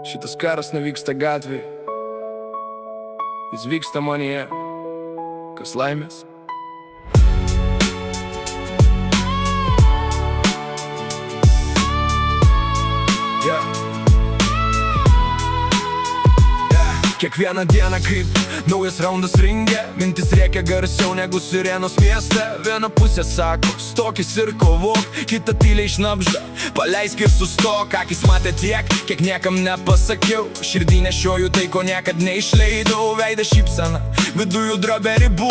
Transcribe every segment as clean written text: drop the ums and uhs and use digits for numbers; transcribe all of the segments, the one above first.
Šitas karas nevyksta gatvėje, jis vyksta manyje, kas laimės. Kiekvieną dieną kaip naujas raundas ringe, mintis rėkia garsiau negu sirenos mieste. Viena pusė sako, stokis ir kovok, kita tyliai šnabžda, paleisk ir sustok. Akis matė tiek, kiek niekam nepasakiau, širdį nešioju tai, ko niekad neišleidau. Veidą šypsena, vidujų drobė ribų,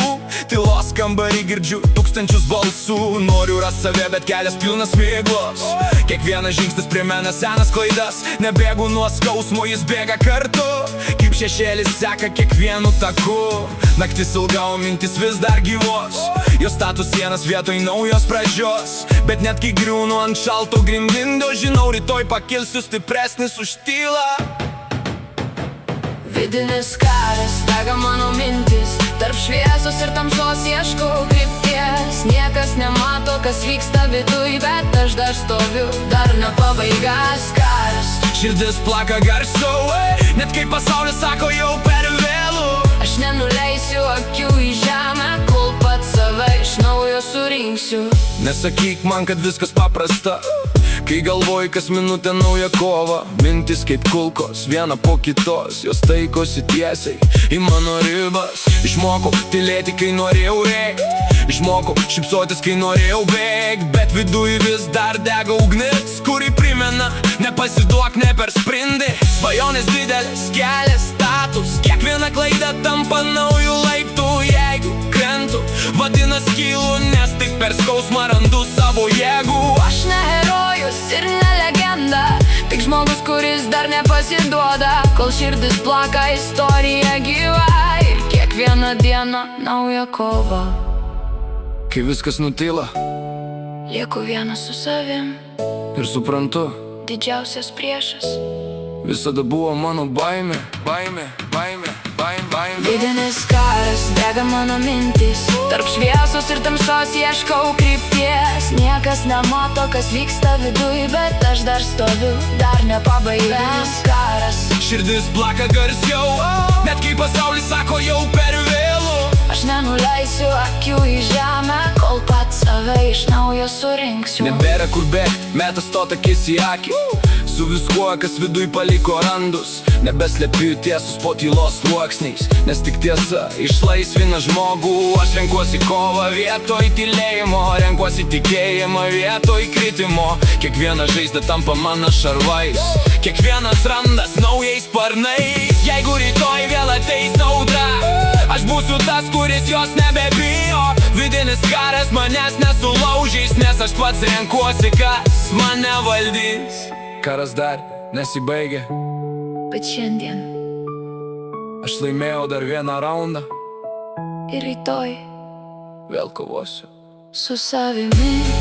tylos kambarį girdžiu tūkstančius balsų. Noriu rast save, bet kelias pilnas mėglos, kiekvienas žingsnis primena senas klaidas. Nebėgu nuo skausmo, jis bėga kartu, kaip šešėlis seka kiekvienu taku. Naktis ilga, o mintis vis dar gyvos, jos statų sienas vietoj naujos pradžios. Bet net kai griūnu ant šalto grindindo, žinau, rytoj pakilsiu stipresnis už tylą. Vidinis karas, dega mano mintis, tarp šviesos ir tamsos ieškau krypties. Niekas nemato, kas vyksta viduj, bet aš dar stoviu, dar ne pabaigas karas. Širdis plaka garsiau, net kai pasaulis sako jau per vėlų. Aš nenuleisiu akių į žemę, kol pats save iš naujo surinksiu. Nesakyk man, kad viskas paprasta, kai galvoji kas minutę nauja kova. Mintis kaip kulkos, viena po kitos, jos taikosi tiesiai į mano ribas. Išmokau tylėti, kai norėjau rėkt, išmokau šypsotis, kai norėjau bėgt. Bet viduj vis dar dega ugnis, kuri primena, nepasiduok, ne per sprindį. Svajonės didelis, kelias status, kiekviena klaida tampa naujų laiptų. Jeigu krentu, vadinas kylu, nes tik per skausmą randu savo jėgų. Aš ne herojus ir ne legenda, tik žmogus, kuris dar nepasiduoda. Kol širdis plaka, istorija gyva, ir kiekvieną dieną nauja kova. Kai viskas nutyla, lieku vienas su savim, ir suprantu, didžiausias priešas visada buvo mano baimė, baimė, baimė, baimė, baimė. Vidinis karas, dega mano mintis, tarp šviesos ir tamsos ieškau krypties. Niekas nemato, kas vyksta viduj, bet aš dar stoviu, dar ne pabaigas karas. Širdis plaka garsiau, net kai pasaulis sako jau per vėlų. Aš nenuleisiu akių į žemę, kol pats save iš naujo surinksiu. Nebėra kur bėgt, metas stot akis į akį, su viskuo, kas viduj paliko randus. Nebeslepiu tiesus po tylos sluoksniais, nes tik tiesa išlaisvina žmogų. Aš renkuosi kovą vietoj tylėjimo, renkuosi tikėjimą vietoj kritimo. Kiekviena žaizda tampa mano šarvais, kiekvienas randas naujais sparnais. Jeigu rytoj vėl ateis audra, aš būsiu tas, kuris jos nebebijo. Vidinis karas manęs nesulaužys, nes aš pats renkuosi, kas mane valdys. Karas dar nesibaigė, bet šiandien aš laimėjau dar vieną raundą, ir rytoj vėl kovosiu su savimi.